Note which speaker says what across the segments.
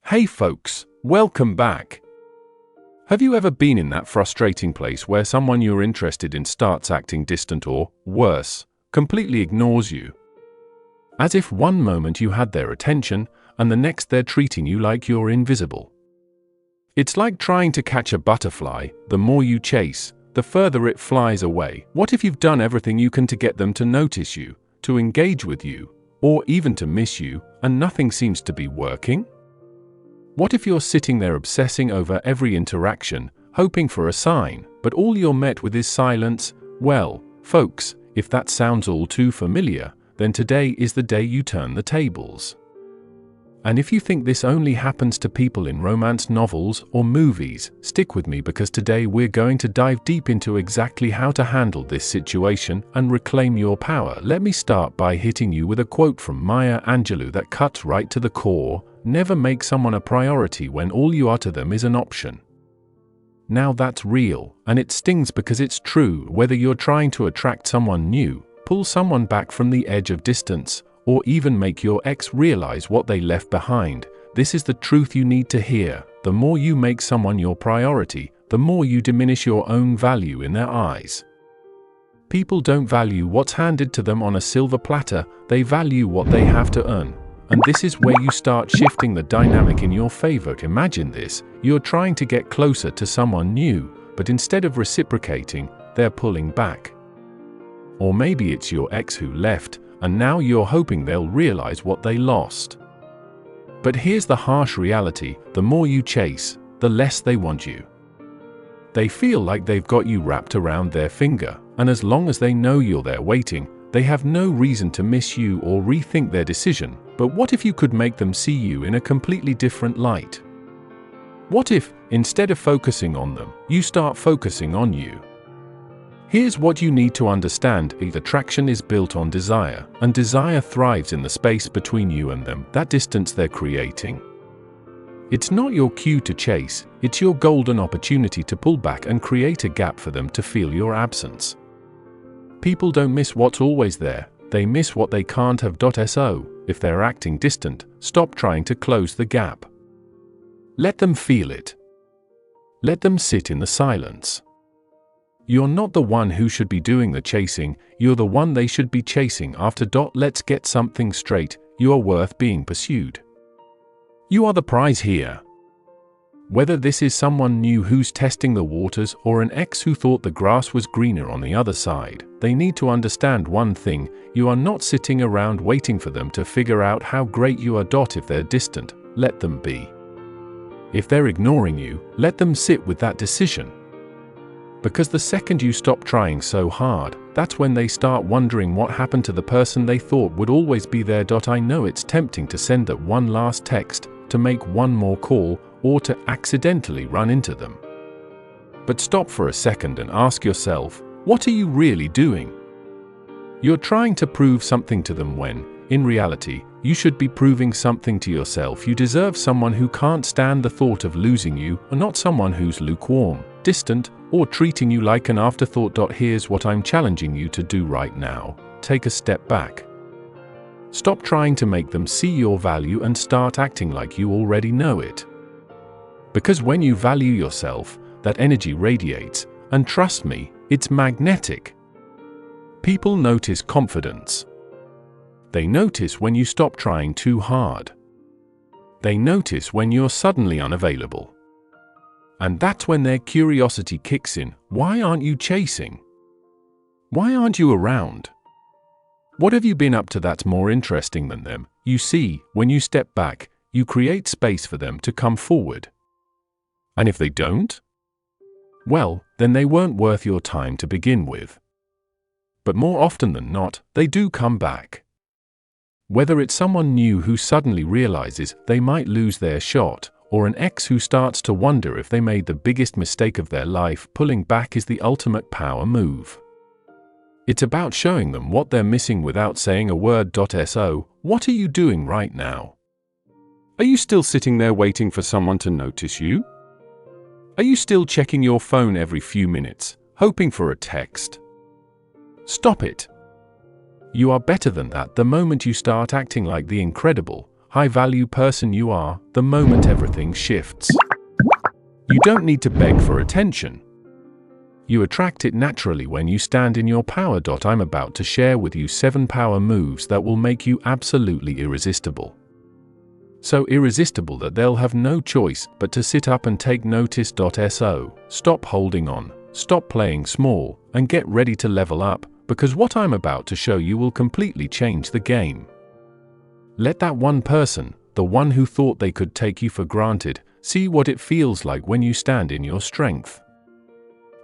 Speaker 1: Hey folks, welcome back. Have you ever been in that frustrating place where someone you're interested in starts acting distant or, worse, completely ignores you? As if one moment you had their attention, and the next they're treating you like you're invisible. It's like trying to catch a butterfly. The more you chase, the further it flies away. What if you've done everything you can to get them to notice you, to engage with you, or even to miss you, and nothing seems to be working? What if you're sitting there obsessing over every interaction, hoping for a sign, but all you're met with is silence? Well, folks, if that sounds all too familiar, then today is the day you turn the tables. And if you think this only happens to people in romance novels or movies, stick with me because today we're going to dive deep into exactly how to handle this situation and reclaim your power. Let me start by hitting you with a quote from Maya Angelou that cuts right to the core. Never make someone a priority when all you are to them is an option. Now that's real, and it stings because it's true. Whether you're trying to attract someone new, pull someone back from the edge of distance, or even make your ex realize what they left behind, this is the truth you need to hear. The more you make someone your priority, the more you diminish your own value in their eyes. People don't value what's handed to them on a silver platter, they value what they have to earn. And this is where you start shifting the dynamic in your favor. Imagine this, you're trying to get closer to someone new, but instead of reciprocating, they're pulling back. Or maybe it's your ex who left, and now you're hoping they'll realize what they lost. But here's the harsh reality, the more you chase, the less they want you. They feel like they've got you wrapped around their finger, and as long as they know you're there waiting, they have no reason to miss you or rethink their decision. But what if you could make them see you in a completely different light? What if, instead of focusing on them, you start focusing on you? Here's what you need to understand. Attraction is built on desire, and desire thrives in the space between you and them, that distance they're creating. It's not your cue to chase, it's your golden opportunity to pull back and create a gap for them to feel your absence. People don't miss what's always there, they miss what they can't have. So, if they're acting distant, stop trying to close the gap. Let them feel it. Let them sit in the silence. You're not the one who should be doing the chasing, you're the one they should be chasing after. Let's get something straight, you are worth being pursued. You are the prize here. Whether this is someone new who's testing the waters or an ex who thought the grass was greener on the other side, they need to understand one thing, you are not sitting around waiting for them to figure out how great you are. If they're distant, let them be. If they're ignoring you, let them sit with that decision. Because the second you stop trying so hard, that's when they start wondering what happened to the person they thought would always be there. I know it's tempting to send that one last text, to make one more call, or to accidentally run into them. But stop for a second and ask yourself, what are you really doing? You're trying to prove something to them when, in reality, you should be proving something to yourself. You deserve someone who can't stand the thought of losing you, or not someone who's lukewarm, distant, or treating you like an afterthought. Here's what I'm challenging you to do right now. Take a step back. Stop trying to make them see your value and start acting like you already know it. Because when you value yourself, that energy radiates, and trust me, it's magnetic. People notice confidence. They notice when you stop trying too hard. They notice when you're suddenly unavailable. And that's when their curiosity kicks in. Why aren't you chasing? Why aren't you around? What have you been up to that's more interesting than them? You see, when you step back, you create space for them to come forward. And if they don't? Well, then they weren't worth your time to begin with. But more often than not, they do come back. Whether it's someone new who suddenly realizes they might lose their shot, or an ex who starts to wonder if they made the biggest mistake of their life, pulling back is the ultimate power move. It's about showing them what they're missing without saying a word. So, what are you doing right now? Are you still sitting there waiting for someone to notice you? Are you still checking your phone every few minutes, hoping for a text? Stop it. You are better than that. The moment you start acting like the incredible, high-value person you are the moment everything shifts. You don't need to beg for attention. You attract it naturally when you stand in your power. I'm about to share with you 7 power moves that will make you absolutely irresistible. So irresistible that they'll have no choice but to sit up and take notice. So stop holding on, stop playing small, and get ready to level up, because what I'm about to show you will completely change the game. Let that one person, the one who thought they could take you for granted, see what it feels like when you stand in your strength.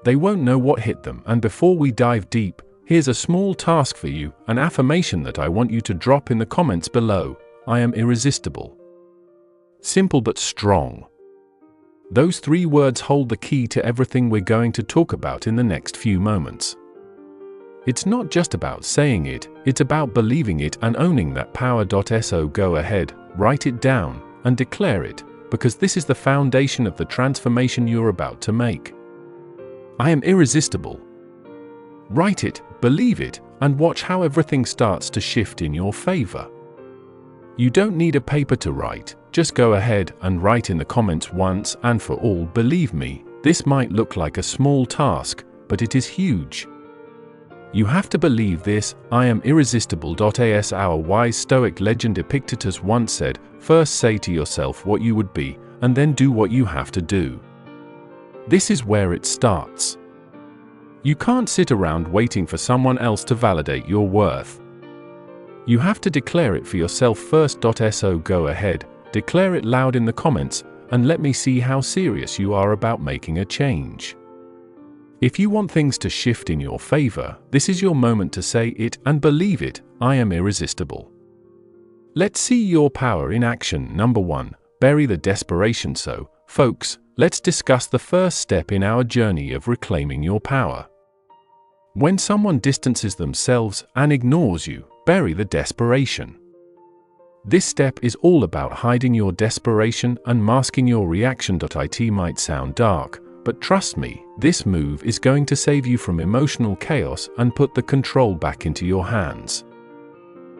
Speaker 1: They won't know what hit them, and before we dive deep, here's a small task for you, an affirmation that I want you to drop in the comments below. I am irresistible. Simple but strong. Those 3 words hold the key to everything we're going to talk about in the next few moments. It's not just about saying it, it's about believing it and owning that power. So go ahead, write it down, and declare it, because this is the foundation of the transformation you're about to make. I am irresistible. Write it, believe it, and watch how everything starts to shift in your favor. You don't need a paper to write, just go ahead and write in the comments once and for all. Believe me, this might look like a small task, but it is huge. You have to believe this. I am irresistible. As our wise Stoic legend Epictetus once said, first say to yourself what you would be, and then do what you have to do. This is where it starts. You can't sit around waiting for someone else to validate your worth. You have to declare it for yourself first. So go ahead, declare it loud in the comments, and let me see how serious you are about making a change. If you want things to shift in your favor, this is your moment to say it and believe it. I am irresistible. Let's see your power in action. Number 1, bury the desperation. So, folks, let's discuss the first step in our journey of reclaiming your power. When someone distances themselves and ignores you, bury the desperation. This step is all about hiding your desperation and masking your reaction. It might sound dark, but trust me, this move is going to save you from emotional chaos and put the control back into your hands.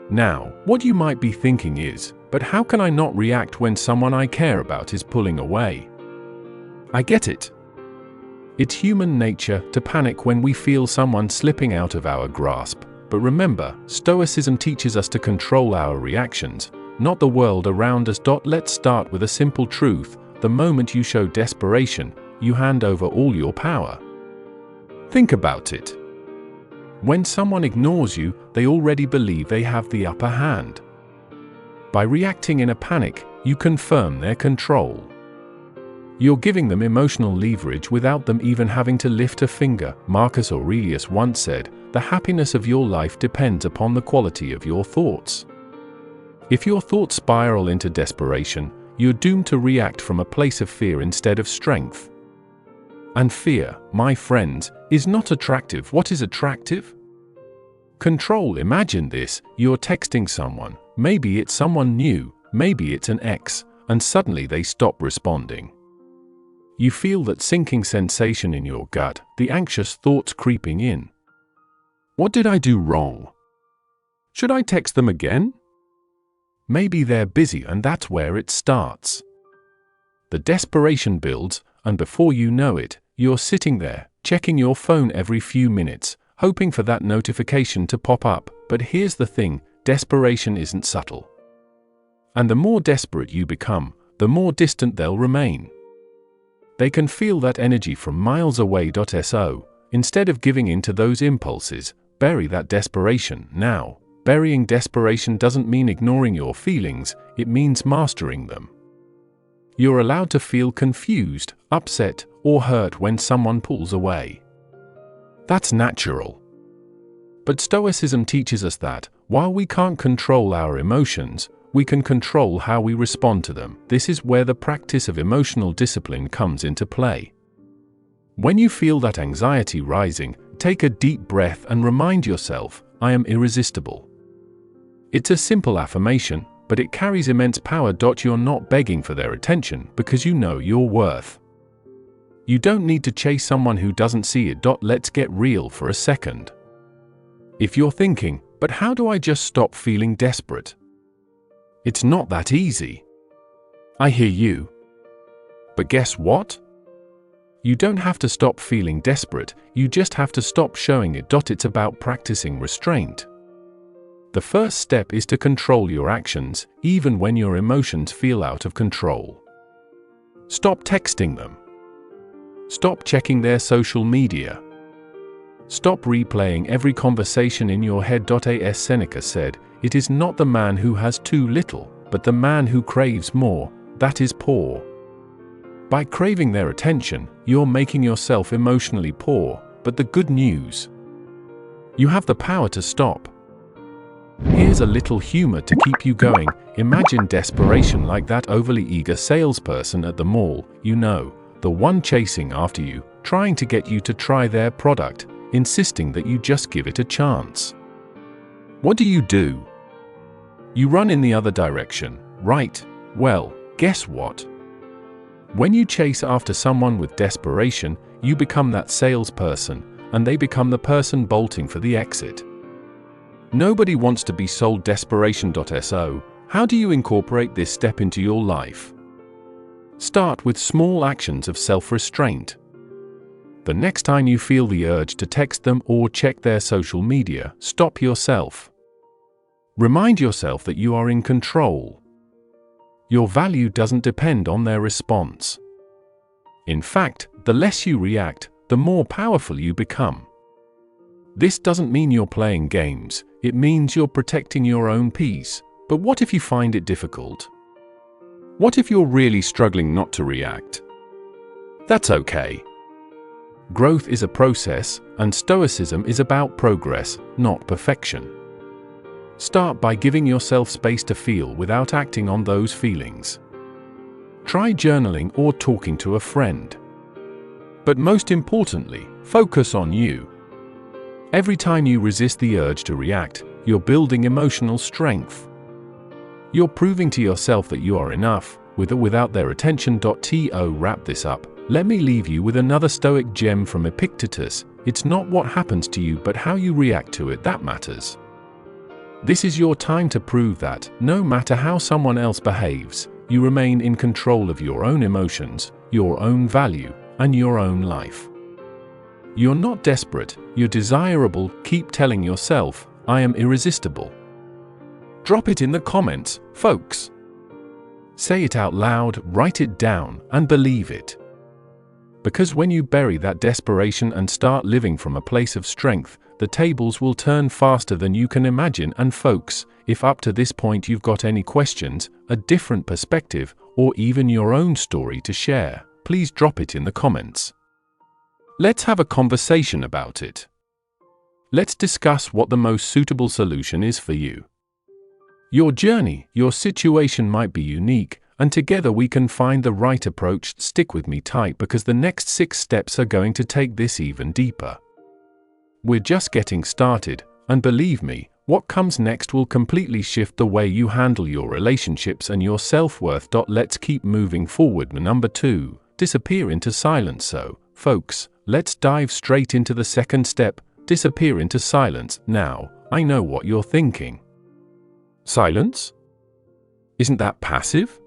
Speaker 1: Now, what you might be thinking is, but how can I not react when someone I care about is pulling away? I get it. It's human nature to panic when we feel someone slipping out of our grasp. But remember, Stoicism teaches us to control our reactions, not the world around us. Let's start with a simple truth. The moment you show desperation, you hand over all your power. Think about it. When someone ignores you, they already believe they have the upper hand. By reacting in a panic, you confirm their control. You're giving them emotional leverage without them even having to lift a finger. Marcus Aurelius once said, "The happiness of your life depends upon the quality of your thoughts." If your thoughts spiral into desperation, you're doomed to react from a place of fear instead of strength. And fear, my friends, is not attractive. What is attractive? Control. Imagine this, you're texting someone, maybe it's someone new, maybe it's an ex, and suddenly they stop responding. You feel that sinking sensation in your gut, the anxious thoughts creeping in. What did I do wrong? Should I text them again? Maybe they're busy, and that's where it starts. The desperation builds, and before you know it, you're sitting there, checking your phone every few minutes, hoping for that notification to pop up. But here's the thing, desperation isn't subtle. And the more desperate you become, the more distant they'll remain. They can feel that energy from miles away. So, instead of giving in to those impulses, bury that desperation. Now, burying desperation doesn't mean ignoring your feelings, it means mastering them. You're allowed to feel confused, upset, or hurt when someone pulls away. That's natural. But Stoicism teaches us that, while we can't control our emotions, we can control how we respond to them. This is where the practice of emotional discipline comes into play. When you feel that anxiety rising, take a deep breath and remind yourself, I am irresistible. It's a simple affirmation, but it carries immense power. You're not begging for their attention because you know your worth. You don't need to chase someone who doesn't see it. Let's get real for a second. If you're thinking, but how do I just stop feeling desperate? It's not that easy. I hear you. But guess what? You don't have to stop feeling desperate, you just have to stop showing it. It's about practicing restraint. The first step is to control your actions, even when your emotions feel out of control. Stop texting them. Stop checking their social media. Stop replaying every conversation in your head. As Seneca said, it is not the man who has too little, but the man who craves more, that is poor. By craving their attention, you're making yourself emotionally poor, but the good news: you have the power to stop. Here's a little humor to keep you going. Imagine desperation like that overly eager salesperson at the mall, the one chasing after you, trying to get you to try their product, insisting that you just give it a chance. What do? You run in the other direction, right? Well, guess what? When you chase after someone with desperation, you become that salesperson, and they become the person bolting for the exit. Nobody wants to be sold desperation. So, how do you incorporate this step into your life? Start with small actions of self-restraint. The next time you feel the urge to text them or check their social media, stop yourself. Remind yourself that you are in control. Your value doesn't depend on their response. In fact, the less you react, the more powerful you become. This doesn't mean you're playing games, it means you're protecting your own peace. But what if you find it difficult? What if you're really struggling not to react? That's okay. Growth is a process, and Stoicism is about progress, not perfection. Start by giving yourself space to feel without acting on those feelings. Try journaling or talking to a friend. But most importantly, focus on you. Every time you resist the urge to react, you're building emotional strength. You're proving to yourself that you are enough, with or without their attention. To wrap this up, let me leave you with another Stoic gem from Epictetus: it's not what happens to you but how you react to it that matters. This is your time to prove that, no matter how someone else behaves, you remain in control of your own emotions, your own value, and your own life. You're not desperate, you're desirable. Keep telling yourself, I am irresistible. Drop it in the comments, folks. Say it out loud, write it down, and believe it. Because when you bury that desperation and start living from a place of strength, the tables will turn faster than you can imagine. And folks, if up to this point you've got any questions, a different perspective, or even your own story to share, please drop it in the comments. Let's have a conversation about it. Let's discuss what the most suitable solution is for you. Your journey, your situation might be unique, and together we can find the right approach. Stick with me tight because the next 6 steps are going to take this even deeper. We're just getting started, and believe me, what comes next will completely shift the way you handle your relationships and your self-worth. Let's keep moving forward. Number 2, disappear into silence. So, folks, let's dive straight into the second step, disappear into silence. Now, I know what you're thinking. Silence? Isn't that passive?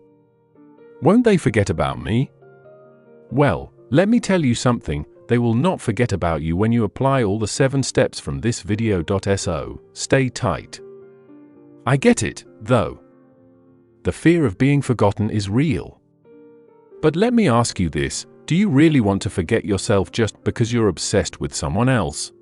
Speaker 1: Won't they forget about me? Well, let me tell you something, they will not forget about you when you apply all the 7 steps from this video. So, stay tight. I get it, though. The fear of being forgotten is real. But let me ask you this, do you really want to forget yourself just because you're obsessed with someone else?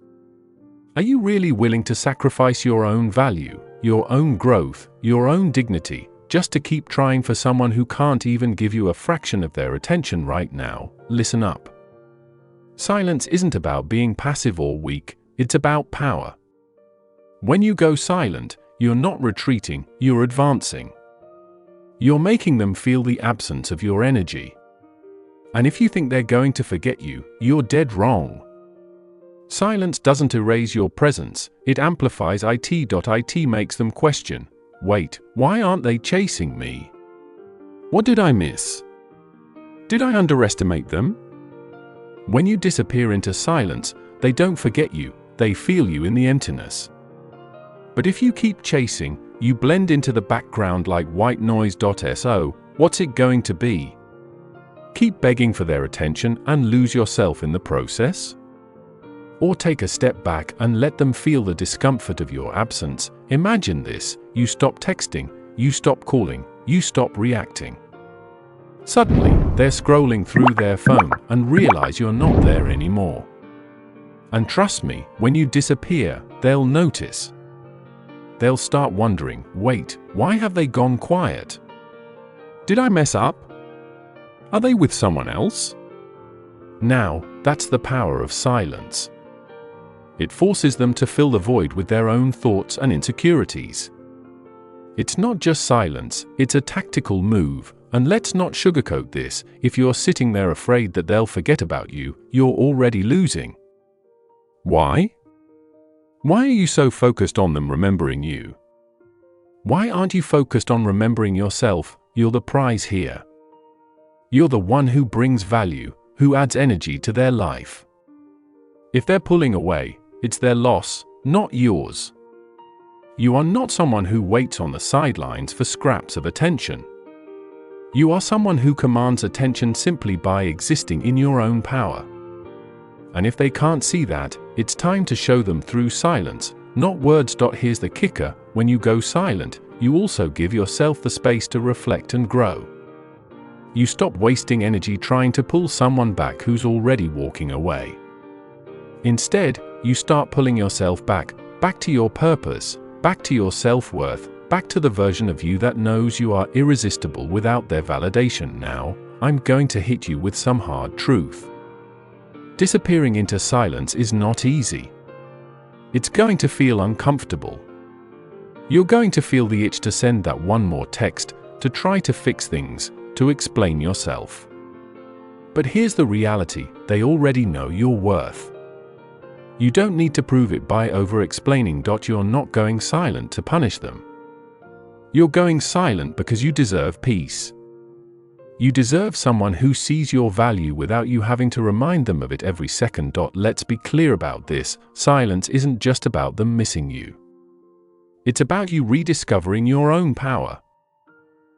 Speaker 1: Are you really willing to sacrifice your own value, your own growth, your own dignity, just to keep trying for someone who can't even give you a fraction of their attention right now? Listen up. Silence isn't about being passive or weak, it's about power. When you go silent, you're not retreating, you're advancing. You're making them feel the absence of your energy. And if you think they're going to forget you, you're dead wrong. Silence doesn't erase your presence, it amplifies it. It makes them question, wait, why aren't they chasing me? What did I miss? Did I underestimate them? When you disappear into silence, they don't forget you, they feel you in the emptiness. But if you keep chasing, You blend into the background like white noise. So, what's it going to be? Keep begging for their attention and lose yourself in the process? Or take a step back and let them feel the discomfort of your absence. Imagine this: you stop texting, you stop calling, you stop reacting. Suddenly, they're scrolling through their phone and realize you're not there anymore. And trust me, when you disappear, they'll notice. They'll start wondering, wait, why have they gone quiet? Did I mess up? Are they with someone else? Now, that's the power of silence. It forces them to fill the void with their own thoughts and insecurities. It's not just silence, it's a tactical move, and let's not sugarcoat this: if you're sitting there afraid that they'll forget about you, you're already losing. Why? Why are you so focused on them remembering you? Why aren't you focused on remembering yourself? You're the prize here. You're the one who brings value, who adds energy to their life. If they're pulling away, it's their loss, not yours. You are not someone who waits on the sidelines for scraps of attention. You are someone who commands attention simply by existing in your own power. And if they can't see that, it's time to show them through silence, not words. Here's the kicker: when you go silent, you also give yourself the space to reflect and grow. You stop wasting energy trying to pull someone back who's already walking away. Instead, you start pulling yourself back to your purpose, back to your self-worth, back to the version of you that knows you are irresistible without their validation. Now, I'm going to hit you with some hard truth. Disappearing into silence is not easy. It's going to feel uncomfortable. You're going to feel the itch to send that one more text, to try to fix things, to explain yourself. But here's the reality: they already know your worth. You don't need to prove it by over-explaining. You're not going silent to punish them. You're going silent because you deserve peace. You deserve someone who sees your value without you having to remind them of it every second. Let's be clear about this: silence isn't just about them missing you. It's about you rediscovering your own power.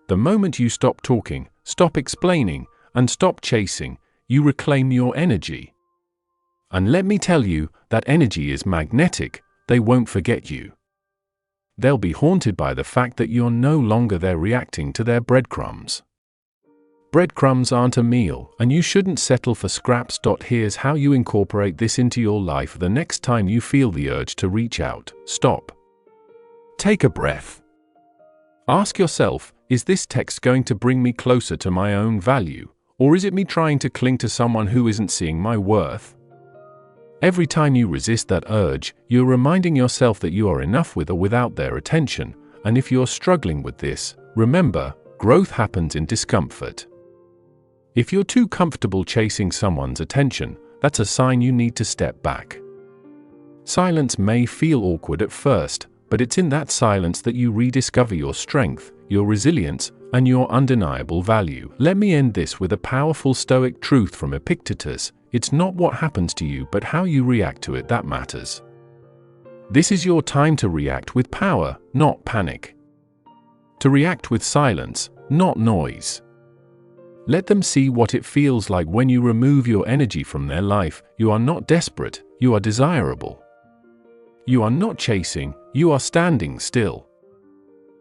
Speaker 1: The moment you stop talking, stop explaining, and stop chasing, you reclaim your energy. And let me tell you, that energy is magnetic. They won't forget you. They'll be haunted by the fact that you're no longer there reacting to their breadcrumbs. Breadcrumbs aren't a meal, and you shouldn't settle for scraps. Here's how you incorporate this into your life the next time you feel the urge to reach out. Stop. Take a breath. Ask yourself, is this text going to bring me closer to my own value, or is it me trying to cling to someone who isn't seeing my worth? Every time you resist that urge, you're reminding yourself that you are enough with or without their attention, and if you're struggling with this, remember, growth happens in discomfort. If you're too comfortable chasing someone's attention, that's a sign you need to step back. Silence may feel awkward at first, but it's in that silence that you rediscover your strength, your resilience, and your undeniable value. Let me end this with a powerful Stoic truth from Epictetus: it's not what happens to you but how you react to it that matters. This is your time to react with power, not panic. To react with silence, not noise. Let them see what it feels like when you remove your energy from their life. You are not desperate, you are desirable. You are not chasing, you are standing still.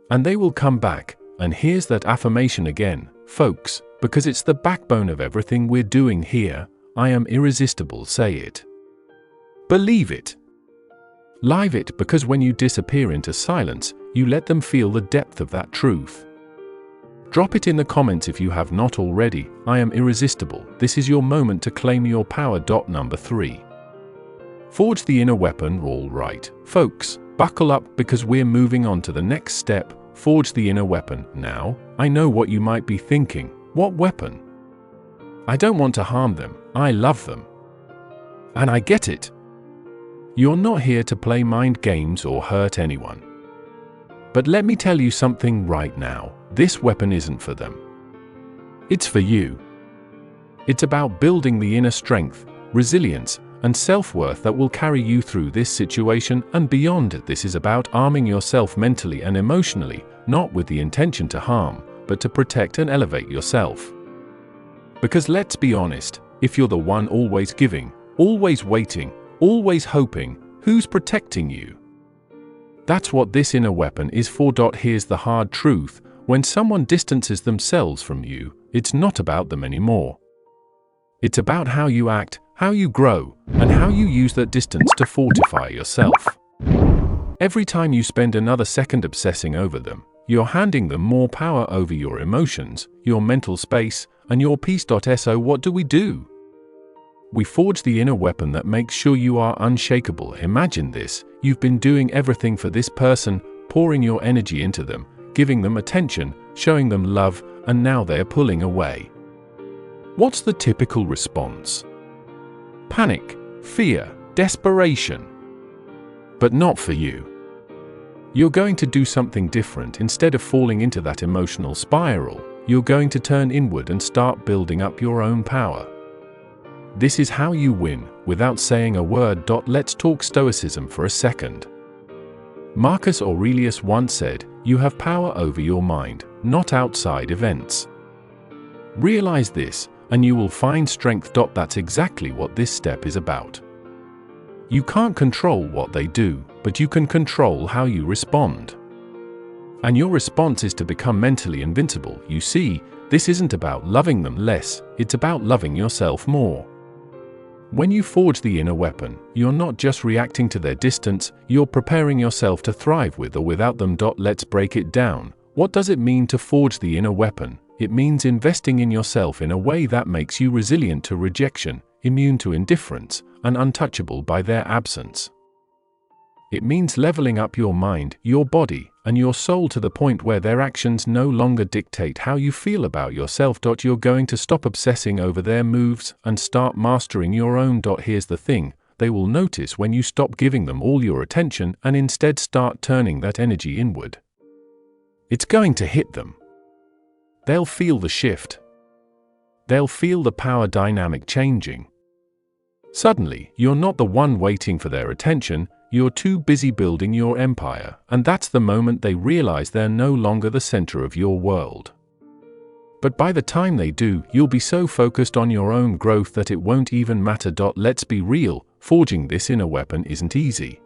Speaker 1: And they will come back, and here's that affirmation again, folks, because it's the backbone of everything we're doing here. I am irresistible. Say it. Believe it. Live it, because when you disappear into silence, you let them feel the depth of that truth. Drop it in the comments if you have not already. I am irresistible. This is your moment to claim your power. Number 3. Forge the inner weapon. All right, folks, buckle up because we're moving on to the next step. Forge the inner weapon. Now, I know what you might be thinking. What weapon? I don't want to harm them. I love them. And I get it. You're not here to play mind games or hurt anyone. But let me tell you something right now. This weapon isn't for them. It's for you. It's about building the inner strength, resilience, and self-worth that will carry you through this situation and beyond. This is about arming yourself mentally and emotionally, not with the intention to harm, but to protect and elevate yourself. Because let's be honest, if you're the one always giving, always waiting, always hoping, who's protecting you? That's what this inner weapon is for. Here's the hard truth: when someone distances themselves from you, it's not about them anymore. It's about how you act, how you grow, and how you use that distance to fortify yourself. Every time you spend another second obsessing over them, you're handing them more power over your emotions, your mental space, and your peace. So what do? We forge the inner weapon that makes sure you are unshakable. Imagine this: you've been doing everything for this person, pouring your energy into them, giving them attention, showing them love, and now they're pulling away. What's the typical response? Panic, fear, desperation. But not for you. You're going to do something different. Instead of falling into that emotional spiral, you're going to turn inward and start building up your own power. This is how you win, without saying a word. Let's talk stoicism for a second. Marcus Aurelius once said, "You have power over your mind, not outside events." Realize this, and you will find strength. That's exactly what this step is about. You can't control what they do, but you can control how you respond. And your response is to become mentally invincible. You see, this isn't about loving them less, it's about loving yourself more. When you forge the inner weapon, you're not just reacting to their distance, you're preparing yourself to thrive with or without them. Let's break it down. What does it mean to forge the inner weapon? It means investing in yourself in a way that makes you resilient to rejection, immune to indifference, and untouchable by their absence. It means leveling up your mind, your body, and your soul to the point where their actions no longer dictate how you feel about yourself. You're going to stop obsessing over their moves and start mastering your own. Here's the thing: they will notice when you stop giving them all your attention and instead start turning that energy inward. It's going to hit them. They'll feel the shift. They'll feel the power dynamic changing. Suddenly, you're not the one waiting for their attention, you're too busy building your empire, and that's the moment they realize they're no longer the center of your world. But by the time they do, you'll be so focused on your own growth that it won't even matter. Let's be real, forging this inner weapon isn't easy.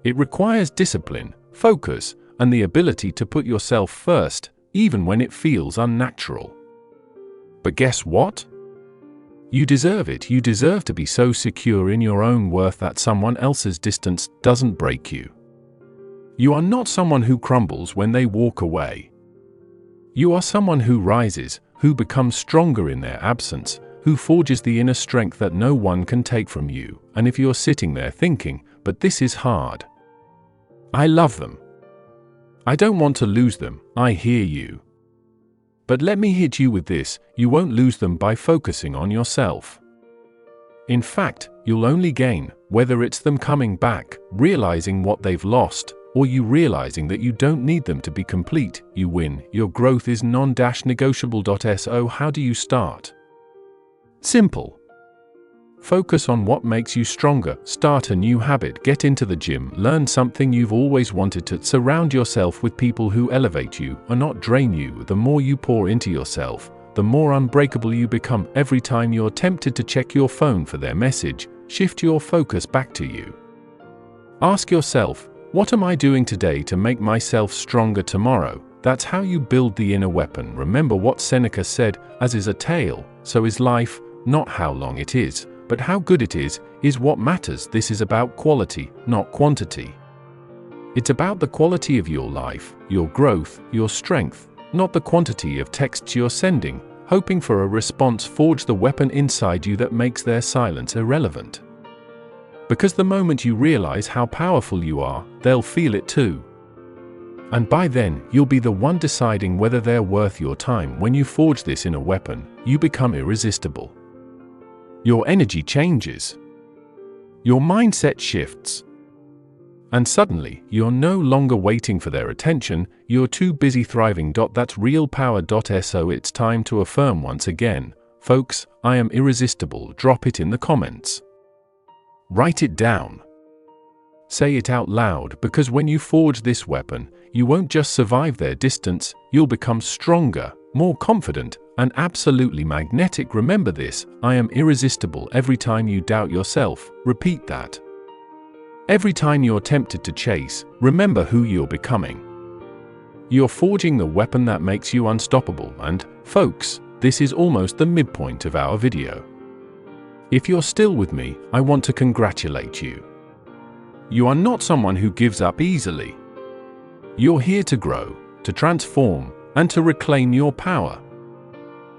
Speaker 1: It requires discipline, focus, and the ability to put yourself first, even when it feels unnatural. But guess what? You deserve it. You deserve to be so secure in your own worth that someone else's distance doesn't break you. You are not someone who crumbles when they walk away. You are someone who rises, who becomes stronger in their absence, who forges the inner strength that no one can take from you. And if you're sitting there thinking, "But this is hard. I love them. I don't want to lose them," I hear you. But let me hit you with this: you won't lose them by focusing on yourself. In fact, you'll only gain, whether it's them coming back, realizing what they've lost, or you realizing that you don't need them to be complete. You win. Your growth is non-negotiable. So how do you start? Simple. Focus on what makes you stronger. Start a new habit. Get into the gym. Learn something you've always wanted to. Surround yourself with people who elevate you or not drain you. The more you pour into yourself, the more unbreakable you become. Every time you're tempted to check your phone for their message, shift your focus back to you. Ask yourself, what am I doing today to make myself stronger tomorrow? That's how you build the inner weapon. Remember what Seneca said: as is a tale, so is life. Not how long it is, but how good it is what matters. This is about quality, not quantity. It's about the quality of your life, your growth, your strength, not the quantity of texts you're sending, hoping for a response. Forge the weapon inside you that makes their silence irrelevant. Because the moment you realize how powerful you are, they'll feel it too. And by then, you'll be the one deciding whether they're worth your time. When you forge this inner weapon, you become irresistible. Your energy changes. Your mindset shifts. And suddenly, you're no longer waiting for their attention, you're too busy thriving. That's real power. So it's time to affirm once again. Folks, I am irresistible. Drop it in the comments. Write it down. Say it out loud, because when you forge this weapon, you won't just survive their distance, you'll become stronger, more confident, and absolutely magnetic. Remember this: I am irresistible. Every time you doubt yourself, repeat that. Every time you're tempted to chase, remember who you're becoming. You're forging the weapon that makes you unstoppable, and, folks, this is almost the midpoint of our video. If you're still with me, I want to congratulate you. You are not someone who gives up easily. You're here to grow, to transform, and to reclaim your power.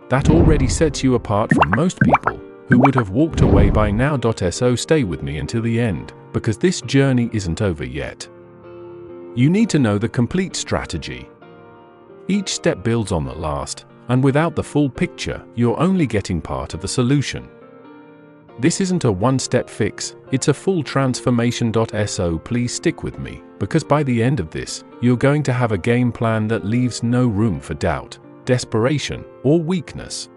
Speaker 1: That already sets you apart from most people who would have walked away by now. So stay with me until the end, because this journey isn't over yet. You need to know the complete strategy. Each step builds on the last, and without the full picture, you're only getting part of the solution. This isn't a one-step fix, it's a full transformation. So please stick with me, because by the end of this, you're going to have a game plan that leaves no room for doubt, desperation, or weakness.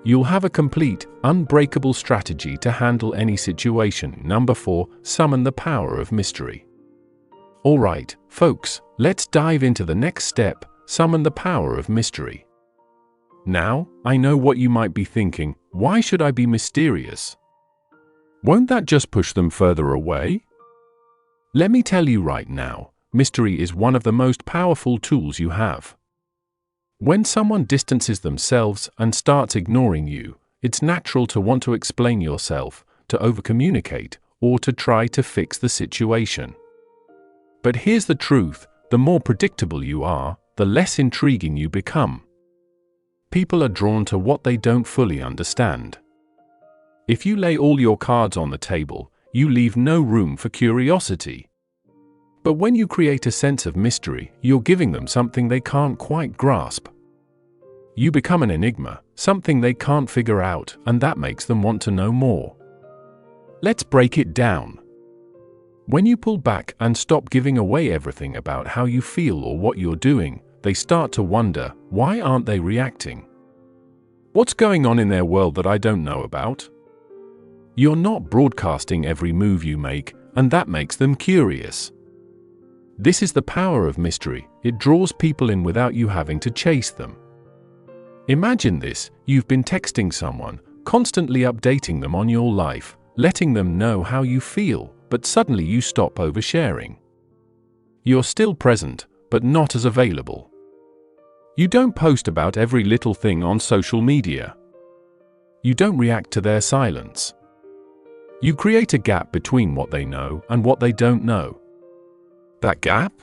Speaker 1: You'll have a complete, unbreakable strategy to handle any situation. Number 4, summon the power of mystery. Alright, folks, let's dive into the next step: summon the power of mystery. Now, I know what you might be thinking: why should I be mysterious? Won't that just push them further away? Let me tell you right now, mystery is one of the most powerful tools you have. When someone distances themselves and starts ignoring you, it's natural to want to explain yourself, to overcommunicate, or to try to fix the situation. But here's the truth: the more predictable you are, the less intriguing you become. People are drawn to what they don't fully understand. If you lay all your cards on the table, you leave no room for curiosity. But when you create a sense of mystery, you're giving them something they can't quite grasp. You become an enigma, something they can't figure out, and that makes them want to know more. Let's break it down. When you pull back and stop giving away everything about how you feel or what you're doing, they start to wonder, why aren't they reacting? What's going on in their world that I don't know about? You're not broadcasting every move you make, and that makes them curious. This is the power of mystery: it draws people in without you having to chase them. Imagine this: you've been texting someone, constantly updating them on your life, letting them know how you feel, but suddenly you stop oversharing. You're still present, but not as available. You don't post about every little thing on social media. You don't react to their silence. You create a gap between what they know and what they don't know. That gap?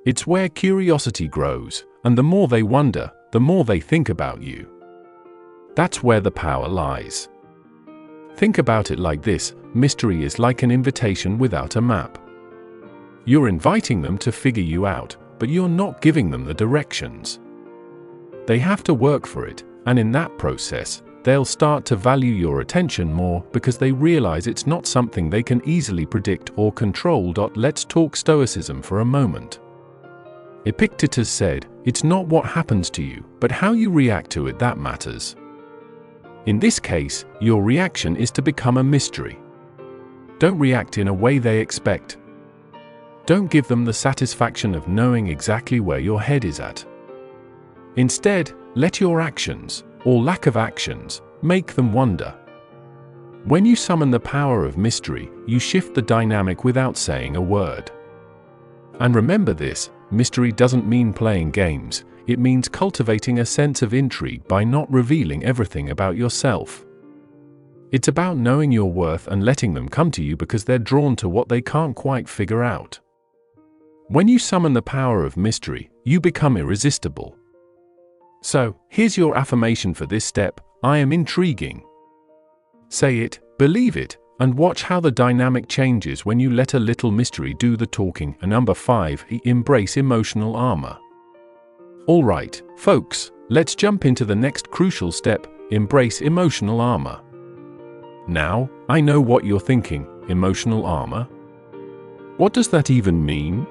Speaker 1: It's where curiosity grows, and the more they wonder, the more they think about you. That's where the power lies. Think about it like this: mystery is like an invitation without a map. You're inviting them to figure you out, but you're not giving them the directions. They have to work for it, and in that process, they'll start to value your attention more because they realize it's not something they can easily predict or control. Let's talk stoicism for a moment. Epictetus said, "It's not what happens to you, but how you react to it that matters." In this case, your reaction is to become a mystery. Don't react in a way they expect. Don't give them the satisfaction of knowing exactly where your head is at. Instead, let your actions, or lack of actions, make them wonder. When you summon the power of mystery, you shift the dynamic without saying a word. And remember this: mystery doesn't mean playing games, it means cultivating a sense of intrigue by not revealing everything about yourself. It's about knowing your worth and letting them come to you because they're drawn to what they can't quite figure out. When you summon the power of mystery, you become irresistible. So, here's your affirmation for this step: I am intriguing. Say it, believe it, and watch how the dynamic changes when you let a little mystery do the talking. And number 5, embrace emotional armor. Alright, folks, let's jump into the next crucial step: embrace emotional armor. Now, I know what you're thinking: emotional armor? What does that even mean?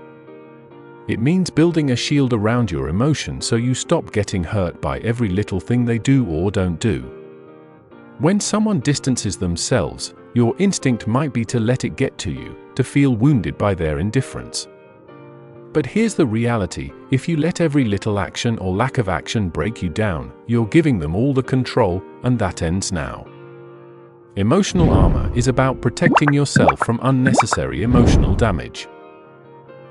Speaker 1: It means building a shield around your emotions so you stop getting hurt by every little thing they do or don't do. When someone distances themselves, your instinct might be to let it get to you, to feel wounded by their indifference. But here's the reality: if you let every little action or lack of action break you down, you're giving them all the control, and that ends now. Emotional armor is about protecting yourself from unnecessary emotional damage.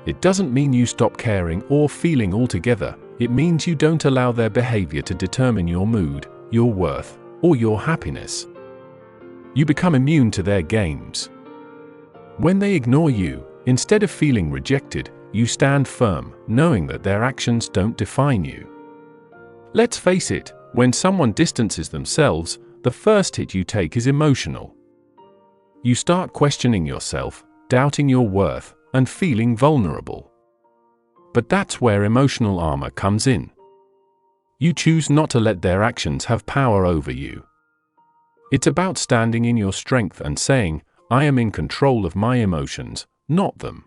Speaker 1: It doesn't mean you stop caring or feeling altogether. It means you don't allow their behavior to determine your mood, your worth, or your happiness. You become immune to their games. When they ignore you, instead of feeling rejected, you stand firm, knowing that their actions don't define you. Let's face it, when someone distances themselves, the first hit you take is emotional. You start questioning yourself, doubting your worth, and feeling vulnerable. But that's where emotional armor comes in. You choose not to let their actions have power over you. It's about standing in your strength and saying, "I am in control of my emotions, not them."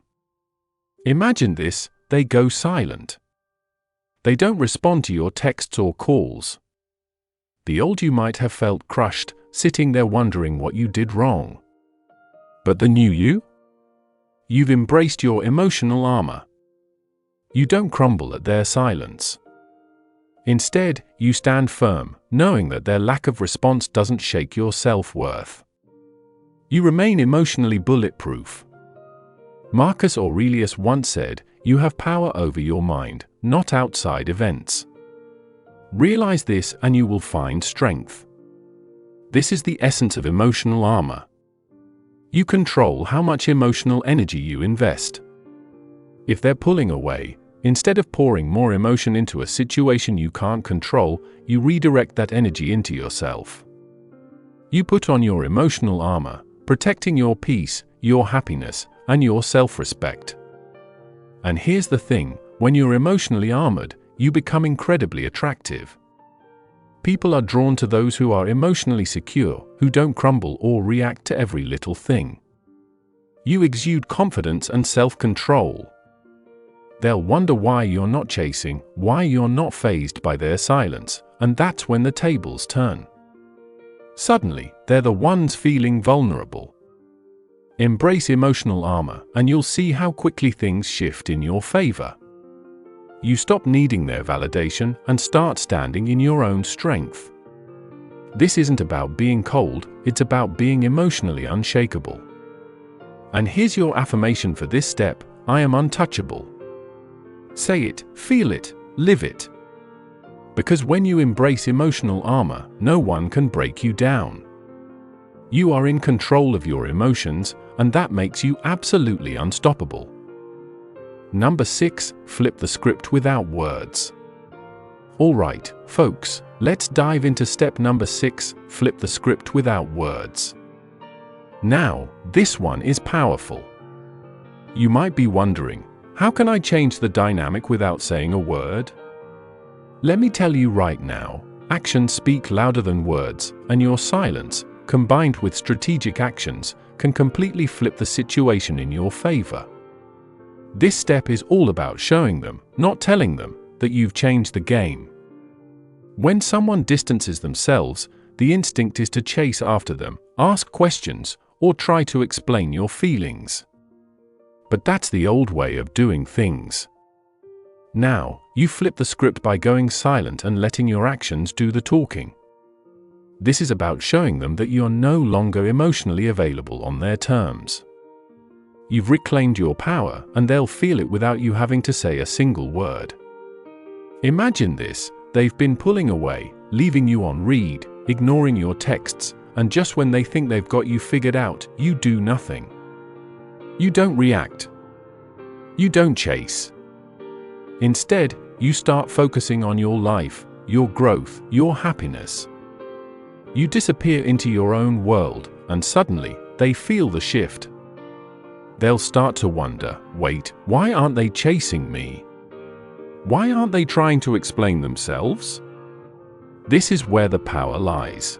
Speaker 1: Imagine this: they go silent. They don't respond to your texts or calls. The old you might have felt crushed, sitting there wondering what you did wrong. But the new you? You've embraced your emotional armor. You don't crumble at their silence. Instead, you stand firm, knowing that their lack of response doesn't shake your self-worth. You remain emotionally bulletproof. Marcus Aurelius once said, "You have power over your mind, not outside events." Realize this and you will find strength. This is the essence of emotional armor. You control how much emotional energy you invest. If they're pulling away, instead of pouring more emotion into a situation you can't control, you redirect that energy into yourself. You put on your emotional armor, protecting your peace, your happiness, and your self-respect. And here's the thing: when you're emotionally armored, you become incredibly attractive. People are drawn to those who are emotionally secure, who don't crumble or react to every little thing. You exude confidence and self-control. They'll wonder why you're not chasing, why you're not fazed by their silence, and that's when the tables turn. Suddenly, they're the ones feeling vulnerable. Embrace emotional armor, and you'll see how quickly things shift in your favor. You stop needing their validation and start standing in your own strength. This isn't about being cold, it's about being emotionally unshakable. And here's your affirmation for this step: I am untouchable. Say it, feel it, live it. Because when you embrace emotional armor, no one can break you down. You are in control of your emotions, and that makes you absolutely unstoppable. Number 6, flip the script without words. Alright, folks, let's dive into step number 6, flip the script without words. Now, this one is powerful. You might be wondering, how can I change the dynamic without saying a word? Let me tell you right now, actions speak louder than words, and your silence, combined with strategic actions, can completely flip the situation in your favor. This step is all about showing them, not telling them, that you've changed the game. When someone distances themselves, the instinct is to chase after them, ask questions, or try to explain your feelings. But that's the old way of doing things. Now, you flip the script by going silent and letting your actions do the talking. This is about showing them that you're no longer emotionally available on their terms. You've reclaimed your power, and they'll feel it without you having to say a single word. Imagine this: they've been pulling away, leaving you on read, ignoring your texts, and just when they think they've got you figured out, you do nothing. You don't react. You don't chase. Instead, you start focusing on your life, your growth, your happiness. You disappear into your own world, and suddenly, they feel the shift. They'll start to wonder, wait, why aren't they chasing me? Why aren't they trying to explain themselves? This is where the power lies.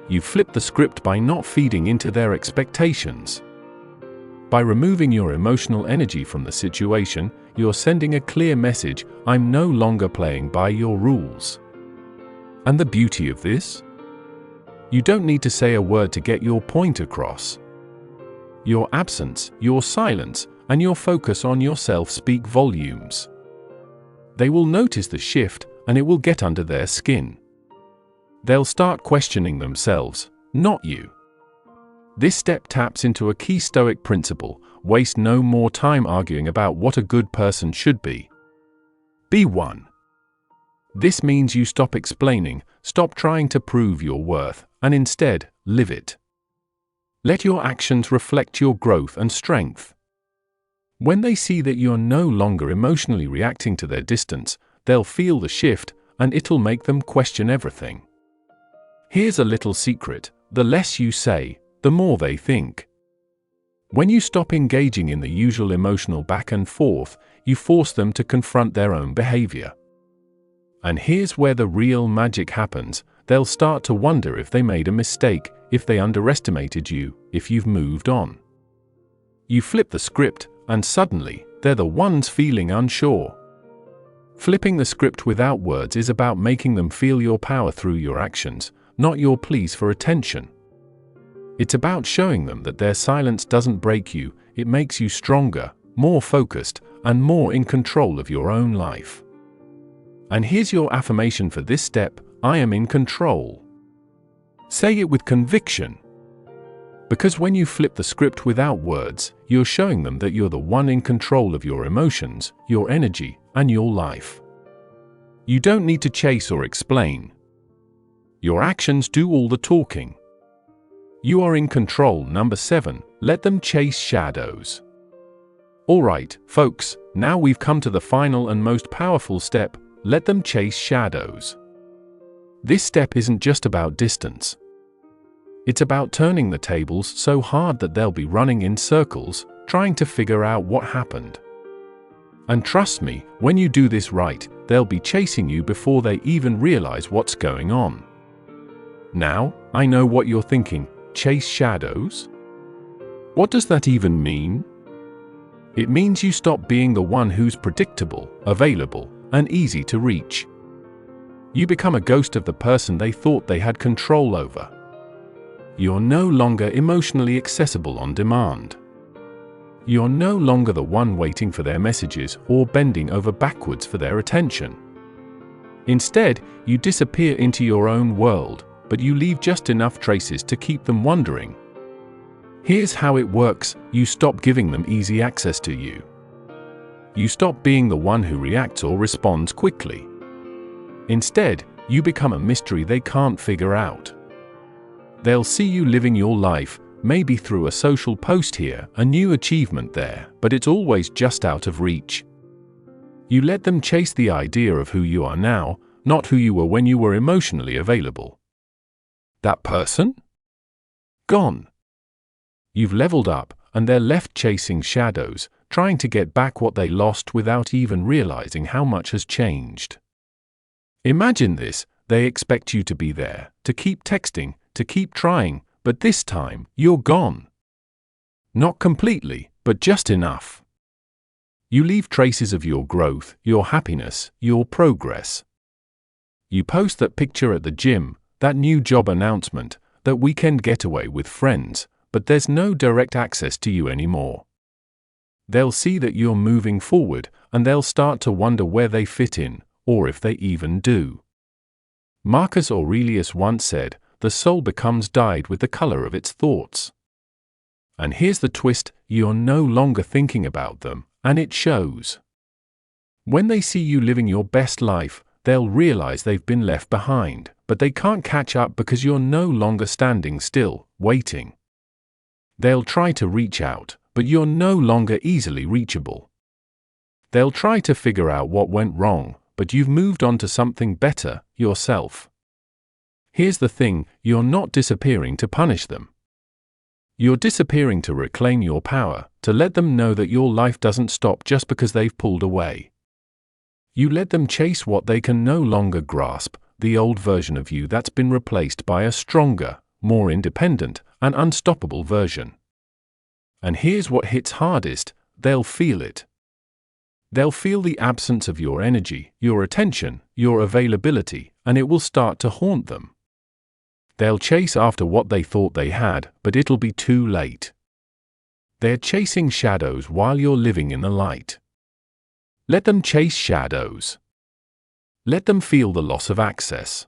Speaker 1: You flip the script by not feeding into their expectations. By removing your emotional energy from the situation, you're sending a clear message: I'm no longer playing by your rules. And the beauty of this? You don't need to say a word to get your point across. Your absence, your silence, and your focus on yourself speak volumes. They will notice the shift, and it will get under their skin. They'll start questioning themselves, not you. This step taps into a key Stoic principle: waste no more time arguing about what a good person should be. Be one. This means you stop explaining, stop trying to prove your worth, and instead, live it. Let your actions reflect your growth and strength. When they see that you're no longer emotionally reacting to their distance, they'll feel the shift, and it'll make them question everything. Here's a little secret: the less you say, the more they think. When you stop engaging in the usual emotional back and forth, you force them to confront their own behavior. And here's where the real magic happens: they'll start to wonder if they made a mistake, if they underestimated you, if you've moved on. You flip the script, and suddenly, they're the ones feeling unsure. Flipping the script without words is about making them feel your power through your actions, not your pleas for attention. It's about showing them that their silence doesn't break you, it makes you stronger, more focused, and more in control of your own life. And here's your affirmation for this step: I am in control. Say it with conviction. Because when you flip the script without words, you're showing them that you're the one in control of your emotions, your energy, and your life. You don't need to chase or explain. Your actions do all the talking. You are in control. Number 7, let them chase shadows. Alright, folks, now we've come to the final and most powerful step: let them chase shadows. This step isn't just about distance. It's about turning the tables so hard that they'll be running in circles, trying to figure out what happened. And trust me, when you do this right, they'll be chasing you before they even realize what's going on. Now, I know what you're thinking: chase shadows? What does that even mean? It means you stop being the one who's predictable, available, and easy to reach. You become a ghost of the person they thought they had control over. You're no longer emotionally accessible on demand. You're no longer the one waiting for their messages or bending over backwards for their attention. Instead, you disappear into your own world, but you leave just enough traces to keep them wondering. Here's how it works: you stop giving them easy access to you. You stop being the one who reacts or responds quickly. Instead, you become a mystery they can't figure out. They'll see you living your life, maybe through a social post here, a new achievement there, but it's always just out of reach. You let them chase the idea of who you are now, not who you were when you were emotionally available. That person? Gone. You've leveled up, and they're left chasing shadows, trying to get back what they lost without even realizing how much has changed. Imagine this: they expect you to be there, to keep texting, to keep trying, but this time, you're gone. Not completely, but just enough. You leave traces of your growth, your happiness, your progress. You post that picture at the gym, that new job announcement, that weekend getaway with friends, but there's no direct access to you anymore. They'll see that you're moving forward, and they'll start to wonder where they fit in, or if they even do. Marcus Aurelius once said, "The soul becomes dyed with the color of its thoughts." And here's the twist: you're no longer thinking about them, and it shows. When they see you living your best life, they'll realize they've been left behind, but they can't catch up because you're no longer standing still, waiting. They'll try to reach out, but you're no longer easily reachable. They'll try to figure out what went wrong, but you've moved on to something better, yourself. Here's the thing: you're not disappearing to punish them. You're disappearing to reclaim your power, to let them know that your life doesn't stop just because they've pulled away. You let them chase what they can no longer grasp, the old version of you that's been replaced by a stronger, more independent, and unstoppable version. And here's what hits hardest: they'll feel it. They'll feel the absence of your energy, your attention, your availability, and it will start to haunt them. They'll chase after what they thought they had, but it'll be too late. They're chasing shadows while you're living in the light. Let them chase shadows. Let them feel the loss of access.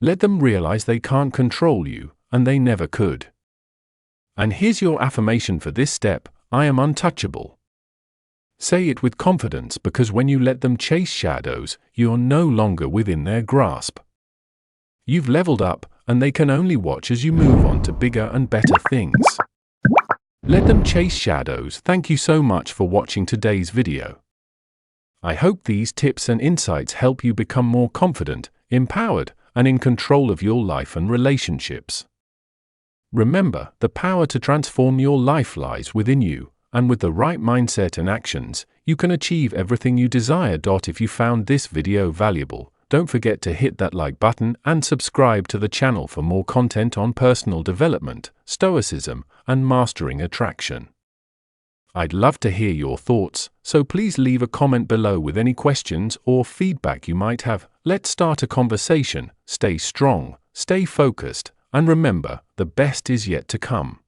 Speaker 1: Let them realize they can't control you, and they never could. And here's your affirmation for this step: I am untouchable. Say it with confidence, because when you let them chase shadows, you're no longer within their grasp. You've leveled up, and they can only watch as you move on to bigger and better things. Let them chase shadows. Thank you so much for watching today's video. I hope these tips and insights help you become more confident, empowered, and in control of your life and relationships. Remember, the power to transform your life lies within you, and with the right mindset and actions, you can achieve everything you desire. If you found this video valuable, don't forget to hit that like button and subscribe to the channel for more content on personal development, stoicism, and mastering attraction. I'd love to hear your thoughts, so please leave a comment below with any questions or feedback you might have. Let's start a conversation. Stay strong, stay focused, and remember, the best is yet to come.